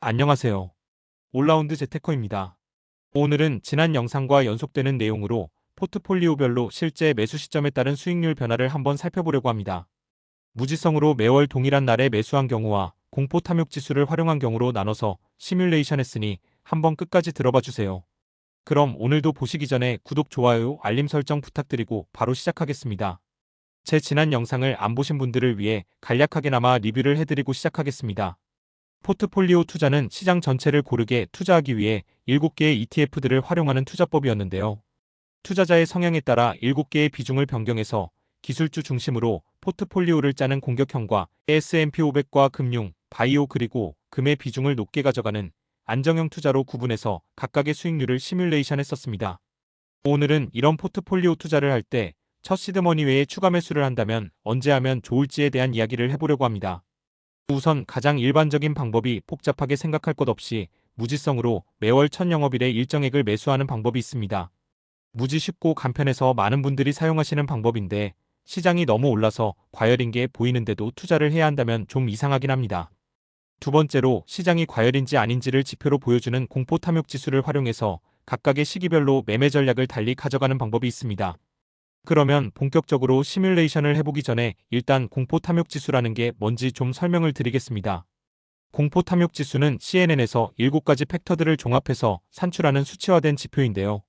안녕하세요. 올라운드 재테커입니다. 오늘은 지난 영상과 연속되는 내용으로 포트폴리오별로 실제 매수 시점에 따른 수익률 변화를 한번 살펴보려고 합니다. 무지성으로 매월 동일한 날에 매수한 경우와 공포 탐욕 지수를 활용한 경우로 나눠서 시뮬레이션 했으니 한번 끝까지 들어봐 주세요. 그럼 오늘도 보시기 전에 구독, 좋아요, 알림 설정 부탁드리고 바로 시작하겠습니다. 제 지난 영상을 안 보신 분들을 위해 간략하게나마 리뷰를 해드리고 시작하겠습니다. 포트폴리오 투자는 시장 전체를 고르게 투자하기 위해 7개의 ETF들을 활용하는 투자법이었는데요. 투자자의 성향에 따라 7개의 비중을 변경해서 기술주 중심으로 포트폴리오를 짜는 공격형과 S&P 500과 금융, 바이오 그리고 금의 비중을 높게 가져가는 안정형 투자로 구분해서 각각의 수익률을 시뮬레이션 했었습니다. 오늘은 이런 포트폴리오 투자를 할 때 첫 시드머니 외에 추가 매수를 한다면 언제 하면 좋을지에 대한 이야기를 해보려고 합니다. 우선 가장 일반적인 방법이 복잡하게 생각할 것 없이 무지성으로 매월 첫 영업일에 일정액을 매수하는 방법이 있습니다. 무지 쉽고 간편해서 많은 분들이 사용하시는 방법인데 시장이 너무 올라서 과열인 게 보이는데도 투자를 해야 한다면 좀 이상하긴 합니다. 두 번째로 시장이 과열인지 아닌지를 지표로 보여주는 공포 탐욕 지수를 활용해서 각각의 시기별로 매매 전략을 달리 가져가는 방법이 있습니다. 그러면 본격적으로 시뮬레이션을 해보기 전에 일단 공포 탐욕 지수라는 게 뭔지 좀 설명을 드리겠습니다. 공포 탐욕 지수는 CNN에서 7가지 팩터들을 종합해서 산출하는 수치화된 지표인데요.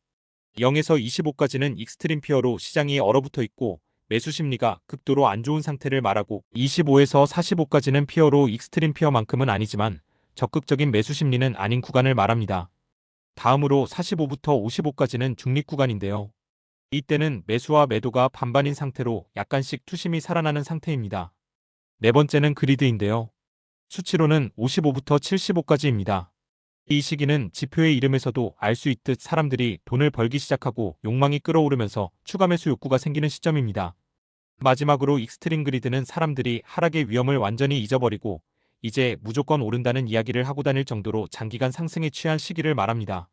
0에서 25까지는 익스트림 피어로 시장이 얼어붙어 있고 매수 심리가 극도로 안 좋은 상태를 말하고 25에서 45까지는 피어로 익스트림 피어만큼은 아니지만 적극적인 매수 심리는 아닌 구간을 말합니다. 다음으로 45부터 55까지는 중립 구간인데요. 이때는 매수와 매도가 반반인 상태로 약간씩 투심이 살아나는 상태입니다. 네 번째는 그리드인데요. 수치로는 55부터 75까지입니다. 이 시기는 지표의 이름에서도 알 수 있듯 사람들이 돈을 벌기 시작하고 욕망이 끓어오르면서 추가 매수 욕구가 생기는 시점입니다. 마지막으로 익스트림 그리드는 사람들이 하락의 위험을 완전히 잊어버리고 이제 무조건 오른다는 이야기를 하고 다닐 정도로 장기간 상승에 취한 시기를 말합니다.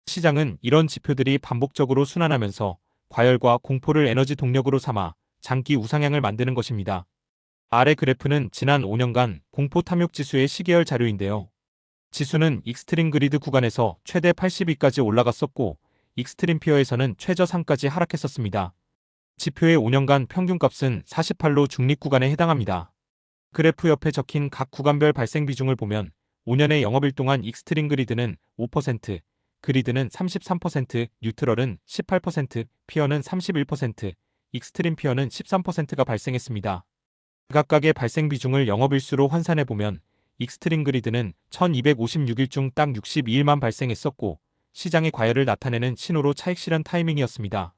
시장은 이런 지표들이 반복적으로 순환하면서 과열과 공포를 에너지 동력으로 삼아 장기 우상향을 만드는 것입니다. 아래 그래프는 지난 5년간 공포 탐욕 지수의 시계열 자료인데요. 지수는 익스트림 그리드 구간에서 최대 82까지 올라갔었고 익스트림 피어에서는 최저상까지 하락했었습니다. 지표의 5년간 평균값은 48로 중립 구간에 해당합니다. 그래프 옆에 적힌 각 구간별 발생 비중을 보면 5년의 영업일 동안 익스트림 그리드는 5%, 그리드는 33%, 뉴트럴은 18%, 피어는 31%, 익스트림 피어는 13%가 발생했습니다. 각각의 발생 비중을 영업일수로 환산해보면 익스트림 그리드는 1256일 중 딱 62일만 발생했었고 시장의 과열을 나타내는 신호로 차익 실현 타이밍이었습니다.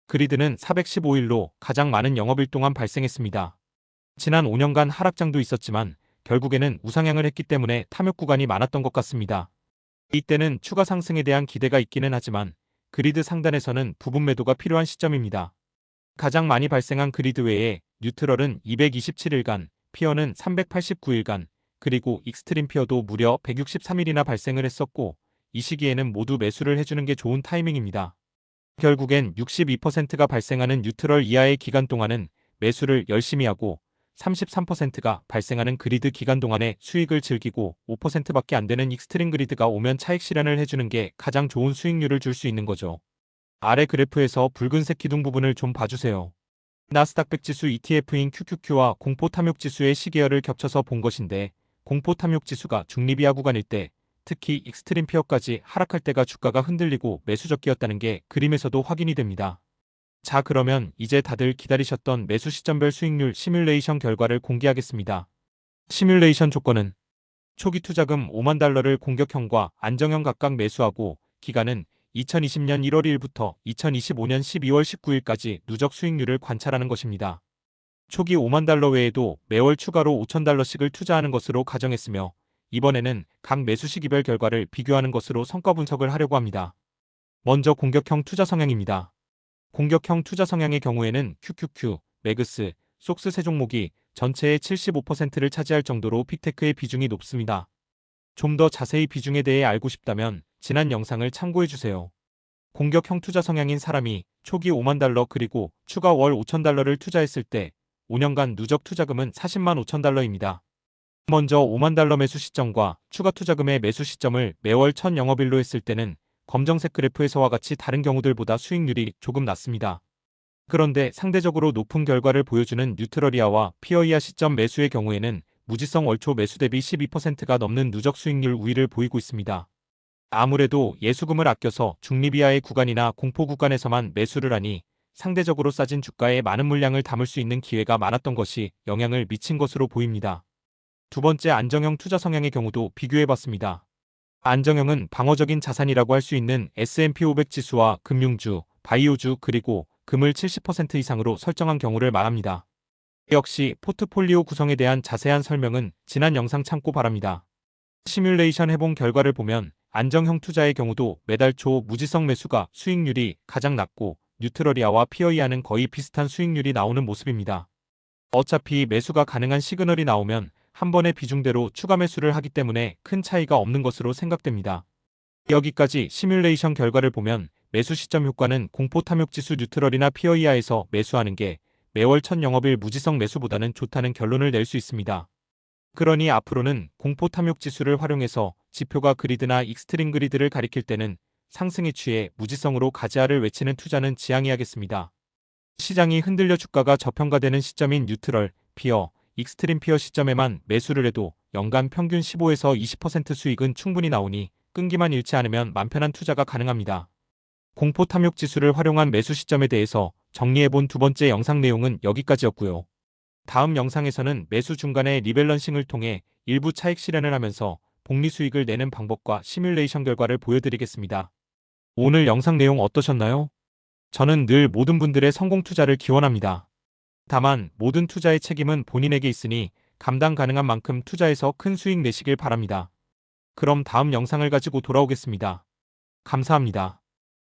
그리드는 415일로 가장 많은 영업일 동안 발생했습니다. 지난 5년간 하락장도 있었지만 결국에는 우상향을 했기 때문에 탐욕 구간이 많았던 것 같습니다. 이때는 추가 상승에 대한 기대가 있기는 하지만 그리드 상단에서는 부분 매도가 필요한 시점입니다. 가장 많이 발생한 그리드 외에 뉴트럴은 227일간, 피어는 389일간, 그리고 익스트림 피어도 무려 163일이나 발생을 했었고 이 시기에는 모두 매수를 해주는 게 좋은 타이밍입니다. 결국엔 62%가 발생하는 뉴트럴 이하의 기간 동안은 매수를 열심히 하고 33%가 발생하는 그리드 기간 동안에 수익을 즐기고 5%밖에 안 되는 익스트림 그리드가 오면 차익 실현을 해주는 게 가장 좋은 수익률을 줄 수 있는 거죠. 아래 그래프에서 붉은색 기둥 부분을 좀 봐주세요. 나스닥 100 지수 ETF인 QQQ와 공포 탐욕 지수의 시계열을 겹쳐서 본 것인데 공포 탐욕 지수가 중립 이하 구간일 때 특히 익스트림 피어까지 하락할 때가 주가가 흔들리고 매수적기였다는 게 그림에서도 확인이 됩니다. 자, 그러면 이제 다들 기다리셨던 매수 시점별 수익률 시뮬레이션 결과를 공개하겠습니다. 시뮬레이션 조건은 초기 투자금 5만 달러를 공격형과 안정형 각각 매수하고 기간은 2020년 1월 1일부터 2025년 12월 19일까지 누적 수익률을 관찰하는 것입니다. 초기 5만 달러 외에도 매월 추가로 5천 달러씩을 투자하는 것으로 가정했으며 이번에는 각 매수 시기별 결과를 비교하는 것으로 성과 분석을 하려고 합니다. 먼저 공격형 투자 성향입니다. 공격형 투자 성향의 경우에는 QQQ, 매그스, 속스 세 종목이 전체의 75%를 차지할 정도로 픽테크의 비중이 높습니다. 좀 더 자세히 비중에 대해 알고 싶다면 지난 영상을 참고해주세요. 공격형 투자 성향인 사람이 초기 5만 달러 그리고 추가 월 5천 달러를 투자했을 때 5년간 누적 투자금은 40만 5천 달러입니다. 먼저 5만 달러 매수 시점과 추가 투자금의 매수 시점을 매월 첫 영업일로 했을 때는 검정색 그래프에서와 같이 다른 경우들보다 수익률이 조금 낮습니다. 그런데 상대적으로 높은 결과를 보여주는 뉴트럴이아와 피어이아 시점 매수의 경우에는 무지성 월초 매수 대비 12%가 넘는 누적 수익률 우위를 보이고 있습니다. 아무래도 예수금을 아껴서 중립이하의 구간이나 공포 구간에서만 매수를 하니 상대적으로 싸진 주가에 많은 물량을 담을 수 있는 기회가 많았던 것이 영향을 미친 것으로 보입니다. 두 번째, 안정형 투자 성향의 경우도 비교해봤습니다. 안정형은 방어적인 자산이라고 할 수 있는 S&P 500 지수와 금융주, 바이오주 그리고 금을 70% 이상으로 설정한 경우를 말합니다. 역시 포트폴리오 구성에 대한 자세한 설명은 지난 영상 참고 바랍니다. 시뮬레이션 해본 결과를 보면 안정형 투자의 경우도 매달 초 무지성 매수가 수익률이 가장 낮고 뉴트럴이아와 피어이아는 거의 비슷한 수익률이 나오는 모습입니다. 어차피 매수가 가능한 시그널이 나오면 한 번의 비중대로 추가 매수를 하기 때문에 큰 차이가 없는 것으로 생각됩니다. 여기까지 시뮬레이션 결과를 보면 매수 시점 효과는 공포 탐욕 지수 뉴트럴이나 피어이아에서 매수하는 게 매월 첫 영업일 무지성 매수보다는 좋다는 결론을 낼 수 있습니다. 그러니 앞으로는 공포 탐욕 지수를 활용해서 지표가 그리드나 익스트림 그리드를 가리킬 때는 상승에 취해 무지성으로 가지아를 외치는 투자는 지양해야겠습니다. 시장이 흔들려 주가가 저평가되는 시점인 뉴트럴, 피어, 익스트림 피어 시점에만 매수를 해도 연간 평균 15에서 20% 수익은 충분히 나오니 끈기만 잃지 않으면 맘편한 투자가 가능합니다. 공포 탐욕 지수를 활용한 매수 시점에 대해서 정리해본 두 번째 영상 내용은 여기까지였고요. 다음 영상에서는 매수 중간에 리밸런싱을 통해 일부 차익 실현을 하면서 복리 수익을 내는 방법과 시뮬레이션 결과를 보여드리겠습니다. 오늘 영상 내용 어떠셨나요? 저는 늘 모든 분들의 성공 투자를 기원합니다. 다만 모든 투자의 책임은 본인에게 있으니 감당 가능한 만큼 투자해서 큰 수익 내시길 바랍니다. 그럼 다음 영상을 가지고 돌아오겠습니다. 감사합니다.